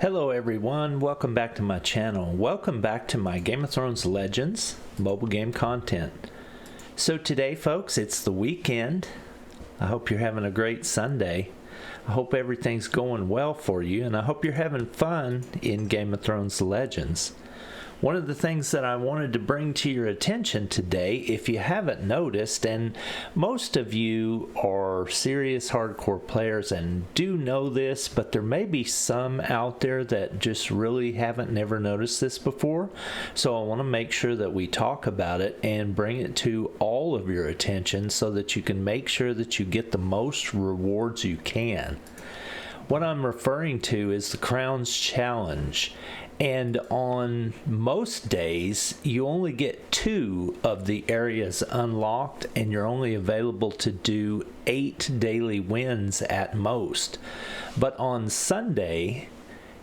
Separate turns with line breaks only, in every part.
Hello everyone, welcome back to my channel. Welcome back to my Game of Thrones Legends mobile game content. So today folks, it's the weekend. I hope you're having a great Sunday. I hope everything's going well for you, and I hope you're having fun in Game of Thrones Legends. One of the things that I wanted to bring to your attention today, if you haven't noticed, and most of you are serious hardcore players and do know this, but there may be some out there that just really haven't never noticed this before. So I want to make sure that we talk about it and bring it to all of your attention so that you can make sure that you get the most rewards you can. What I'm referring to is the Crowns Challenge. And on most days, you only get 2 of the areas unlocked, and you're only available to do 8 daily wins at most. But on Sunday,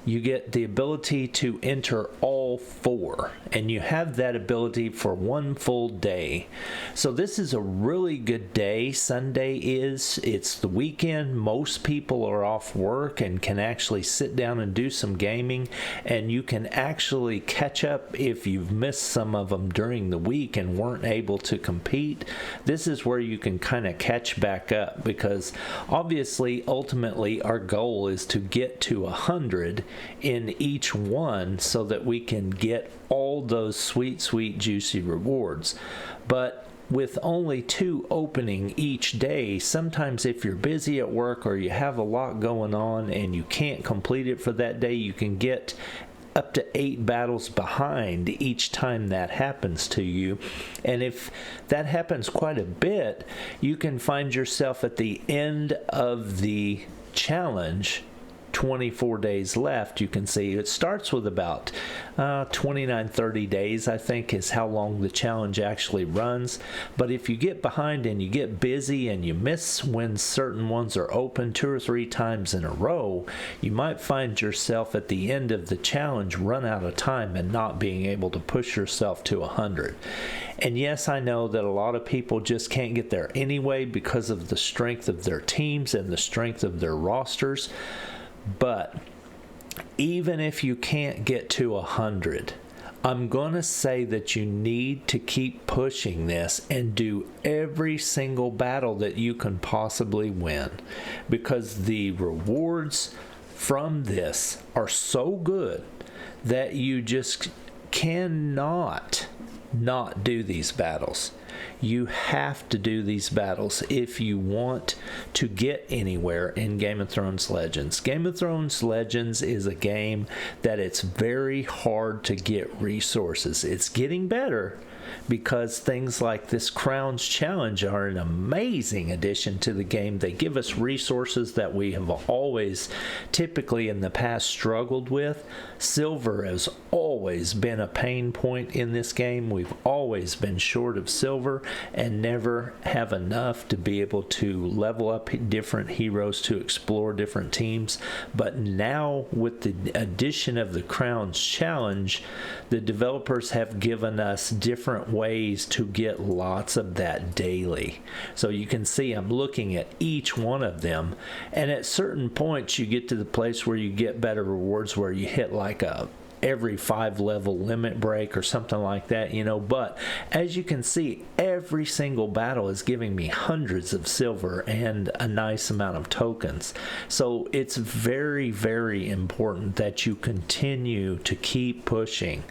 you get the ability to enter all 4, and you have that ability for 1 full day. So this is a really good day. Sunday it's the weekend. Most people are off work and can actually sit down and do some gaming, and you can actually catch up if you've missed some of them during the week and weren't able to compete. This is where you can kind of catch back up, because obviously ultimately our goal is to get to 100 in each one so that we can get all those sweet juicy rewards. But with only 2 opening each day, sometimes if you're busy at work or you have a lot going on and you can't complete it for that day, you can get up to 8 battles behind each time that happens to you. And if that happens quite a bit, you can find yourself at the end of the challenge, 24 days left. You can see it starts with about 29-30 days, I think, is how long the challenge actually runs. But if you get behind and you get busy and you miss when certain ones are open 2 or 3 times in a row, you might find yourself at the end of the challenge run out of time and not being able to push yourself to 100. And yes, I know that a lot of people just can't get there anyway because of the strength of their teams and the strength of their rosters. But even if you can't get to 100, I'm going to say that you need to keep pushing this and do every single battle that you can possibly win, because the rewards from this are so good that you just cannot not do these battles. You have to do these battles if you want to get anywhere in Game of Thrones Legends. Game of Thrones Legends is a game that it's very hard to get resources. It's getting better, because things like this Crowns Challenge are an amazing addition to the game. They give us resources that we have always typically in the past struggled with. Silver has always been a pain point in this game. We've always been short of silver and never have enough to be able to level up different heroes to explore different teams. But now with the addition of the Crowns Challenge, the developers have given us different ways to get lots of that daily. So you can see I'm looking at each one of them, and at certain points you get to the place where you get better rewards, where you hit like every 5 level limit break or something like that, you know. But as you can see, every single battle is giving me hundreds of silver and a nice amount of tokens. So it's very important that you continue to keep pushing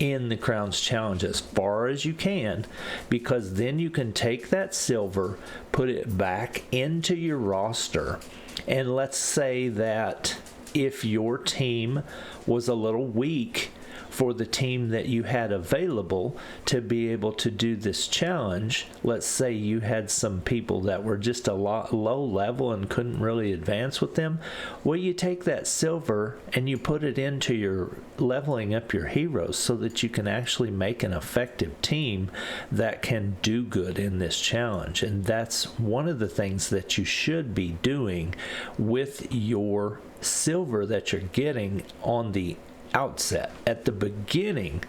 in the Crowns Challenge as far as you can, because then you can take that silver, put it back into your roster, and let's say that if your team was a little weak for the team that you had available to be able to do this challenge, let's say you had some people that were just a lot low level and couldn't really advance with them, well, you take that silver and you put it into your leveling up your heroes so that you can actually make an effective team that can do good in this challenge. And that's one of the things that you should be doing with your silver that you're getting on the outset, at the beginning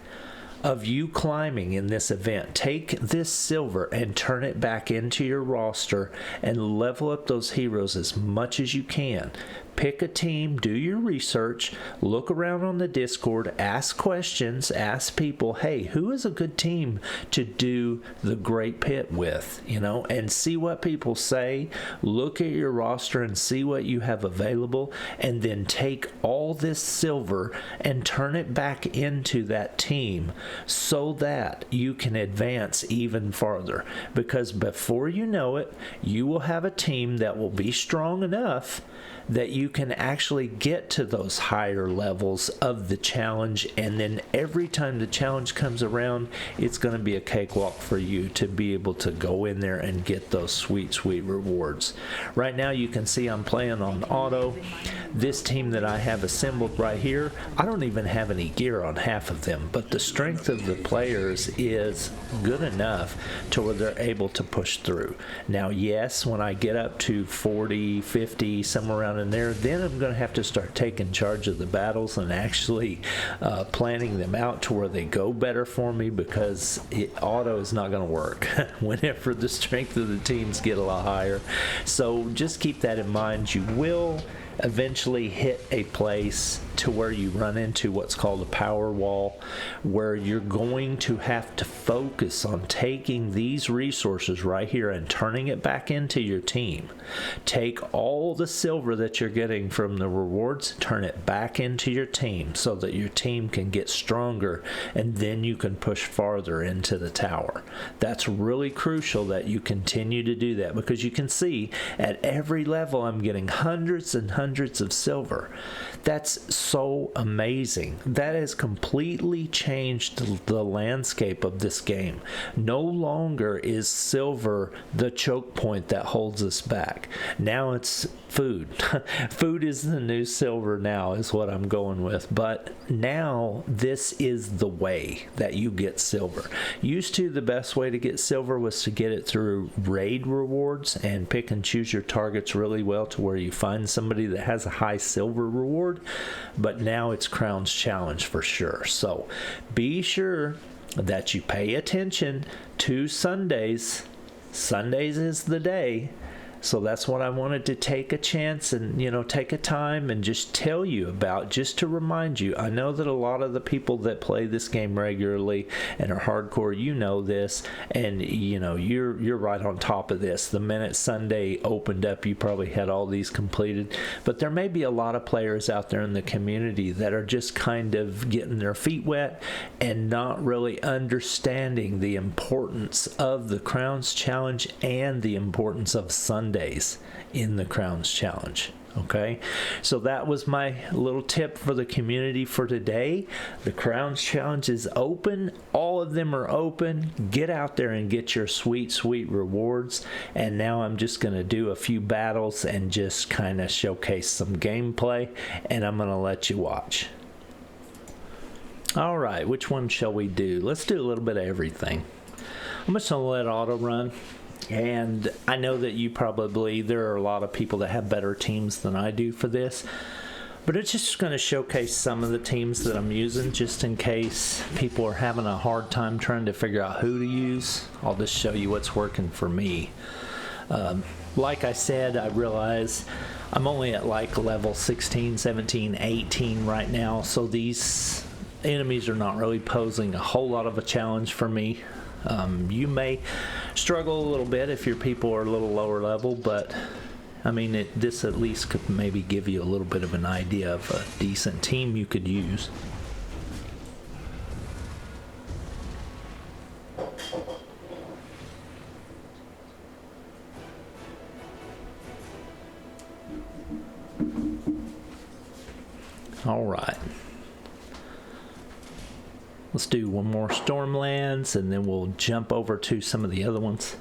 of you climbing in this event. Take this silver and turn it back into your roster and level up those heroes as much as you can. pick a team, do your research, look around on the Discord, ask questions, ask people, hey, who is a good team to do the Great Pit with, you know, and see what people say. Look at your roster and see what you have available, and then take all this silver and turn it back into that team so that you can advance even farther. Because before you know it, you will have a team that will be strong enough that you can actually get to those higher levels of the challenge, and then every time the challenge comes around, it's going to be a cakewalk for you to be able to go in there and get those sweet rewards. Right now you can see I'm playing on auto. This team that I have assembled right here, I don't even have any gear on half of them, but the strength of the players is good enough to where they're able to push through. Now yes, when I get up to 40, 50, somewhere around in there, then I'm going to have to start taking charge of the battles and actually planning them out to where they go better for me, because auto is not going to work whenever the strength of the teams get a lot higher. So just keep that in mind. You will eventually hit a place to where you run into what's called a power wall, where you're going to have to focus on taking these resources right here and turning it back into your team. Take all the silver that you're getting from the rewards, turn it back into your team so that your team can get stronger, and then you can push farther into the tower. That's really crucial that you continue to do that, because you can see at every level I'm getting hundreds and hundreds of silver. That's so amazing. That has completely changed the landscape of this game. No longer is silver the choke point that holds us back. Now it's food. Food is the new silver now, is what I'm going with. But now this is the way that you get silver. Used to, the best way to get silver was to get it through raid rewards and pick and choose your targets really well to where you find somebody that has a high silver reward. But now it's Crown's Challenge for sure. So be sure that you pay attention to Sundays. Sundays is the day. So that's what I wanted to take a chance and, you know, take a time and just tell you about, just to remind you. I know that a lot of the people that play this game regularly and are hardcore, you know this, and you know you're right on top of this. The minute Sunday opened up, you probably had all these completed. But there may be a lot of players out there in the community that are just kind of getting their feet wet and not really understanding the importance of the Crowns Challenge and the importance of Sundays in the Crowns Challenge. Okay, so that was my little tip for the community for today. The Crowns Challenge is open. All of them are open. Get out there and get your sweet rewards. And now I'm just going to do a few battles and just kind of showcase some gameplay, and I'm going to let you watch. All right, which one shall we do? Let's do a little bit of everything. I'm just going to let auto run. And I know that there are a lot of people that have better teams than I do for this, but it's just going to showcase some of the teams that I'm using, just in case people are having a hard time trying to figure out who to use. I'll just show you what's working for me. Like I said, I realize I'm only at like level 16, 17, 18 right now, so these enemies are not really posing a whole lot of a challenge for me. You may struggle a little bit if your people are a little lower level, but I mean, this at least could maybe give you a little bit of an idea of a decent team you could use. All right. Let's do one more Stormlands, and then we'll jump over to some of the other ones.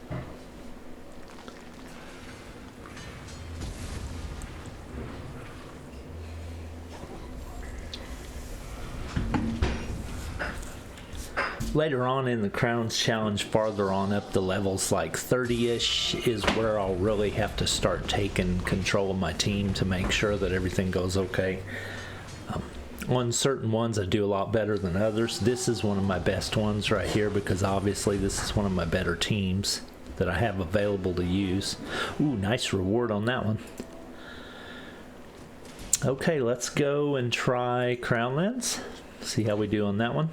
Later on in the Crowns Challenge, farther on up the levels, like 30-ish, is where I'll really have to start taking control of my team to make sure that everything goes okay. On certain ones I do a lot better than others. This is one of my best ones right here, because obviously this is one of my better teams that I have available to use. Ooh, nice reward on that one. Okay, let's go and try Crownlands. See how we do on that one.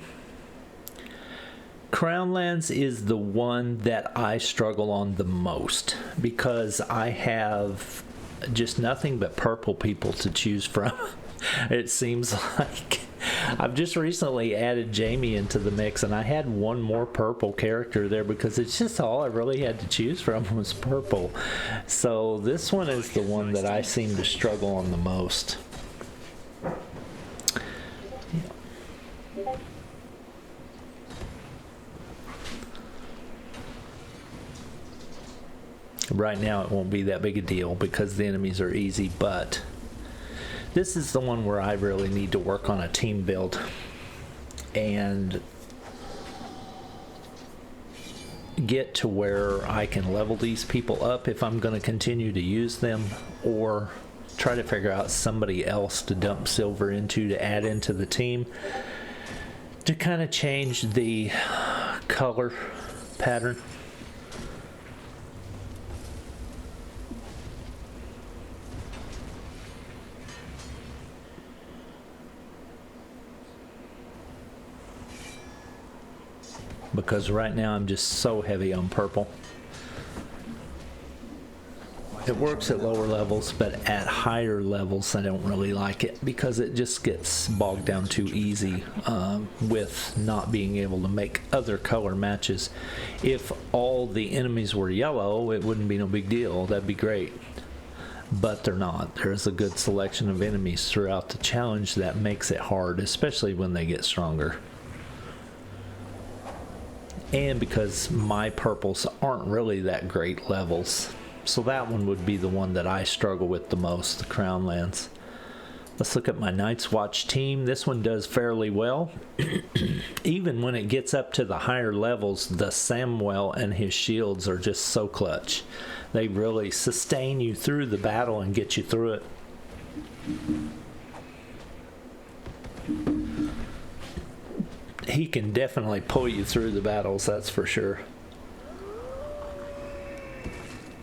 Crownlands is the one that I struggle on the most because I have just nothing but purple people to choose from. It seems like I've just recently added Jamie into the mix, and I had one more purple character there because it's just all I really had to choose from was purple. So this one is the one that I seem to struggle on the most. Right now it won't be that big a deal because the enemies are easy, but this is the one where I really need to work on a team build and get to where I can level these people up if I'm going to continue to use them, or try to figure out somebody else to dump silver into to add into the team to kind of change the color pattern. Because right now I'm just so heavy on purple. It works at lower levels, but at higher levels I don't really like it because it just gets bogged down too easy with not being able to make other color matches. If all the enemies were yellow, it wouldn't be no big deal. That'd be great. But they're not. There's a good selection of enemies throughout the challenge that makes it hard, especially when they get stronger. And because my purples aren't really that great levels. So that one would be the one that I struggle with the most, the Crownlands. Let's look at my Night's Watch team. This one does fairly well. Even when it gets up to the higher levels, the Samuel and his shields are just so clutch. They really sustain you through the battle and get you through it. He can definitely pull you through the battles, that's for sure.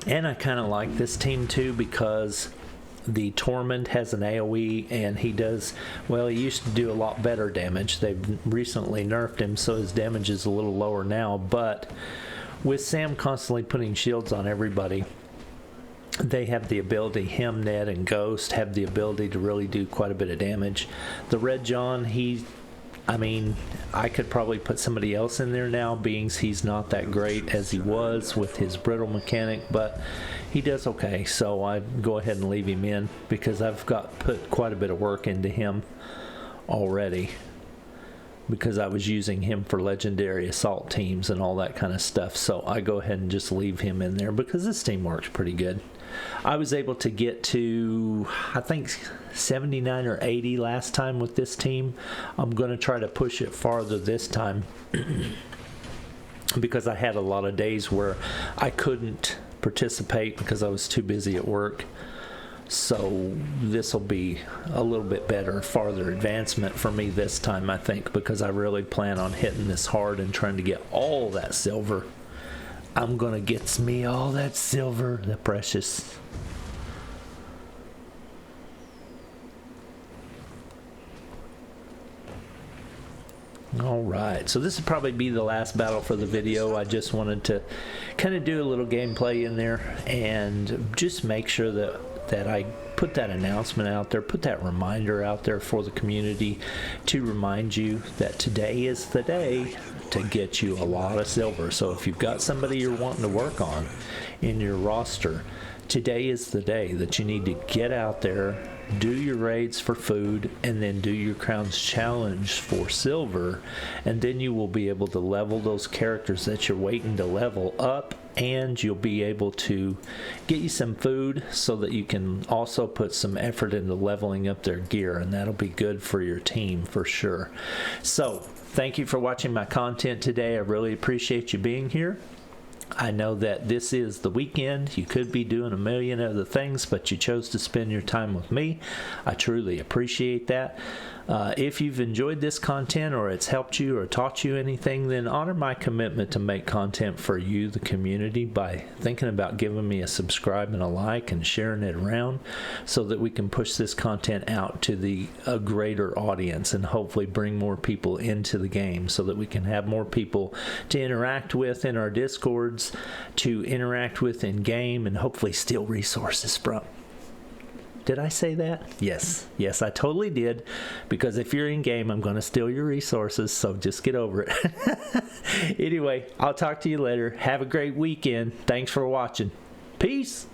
And I kind of like this team too because the Tormund has an AoE and he does, well, he used to do a lot better damage. They've recently nerfed him, so his damage is a little lower now, but with Sam constantly putting shields on everybody, they have the ability, him, Ned, and Ghost have the ability to really do quite a bit of damage. The Red John, I mean, I could probably put somebody else in there now, being he's not that great as he was with his brittle mechanic, but he does okay, so I go ahead and leave him in because I've put quite a bit of work into him already because I was using him for legendary assault teams and all that kind of stuff, so I go ahead and just leave him in there because this team works pretty good. I was able to get to, I think, 79 or 80 last time with this team. I'm going to try to push it farther this time because I had a lot of days where I couldn't participate because I was too busy at work. So this will be a little bit better, farther advancement for me this time, I think, because I really plan on hitting this hard and trying to get all that silver. I'm gonna get me all that silver, the precious. Alright, so this would probably be the last battle for the video. I just wanted to kind of do a little gameplay in there and just make sure that I put that announcement out there, put that reminder out there for the community to remind you that today is the day to get you a lot of silver. So if you've got somebody you're wanting to work on in your roster, today is the day that you need to get out there, do your raids for food, and then do your Crowns Challenge for silver, and then you will be able to level those characters that you're waiting to level up, and you'll be able to get you some food so that you can also put some effort into leveling up their gear, and that'll be good for your team for sure. So thank you for watching my content today. I really appreciate you being here. I know that this is the weekend. You could be doing a million other things, but you chose to spend your time with me. I truly appreciate that. If you've enjoyed this content or it's helped you or taught you anything, then honor my commitment to make content for you, the community, by thinking about giving me a subscribe and a like and sharing it around so that we can push this content out to a greater audience and hopefully bring more people into the game so that we can have more people to interact with in our Discords, to interact with in game, and hopefully steal resources from. Did I say that? Yes, I totally did, because if you're in game, I'm going to steal your resources, so just get over it. Anyway, I'll talk to you later. Have a great weekend. Thanks for watching. Peace.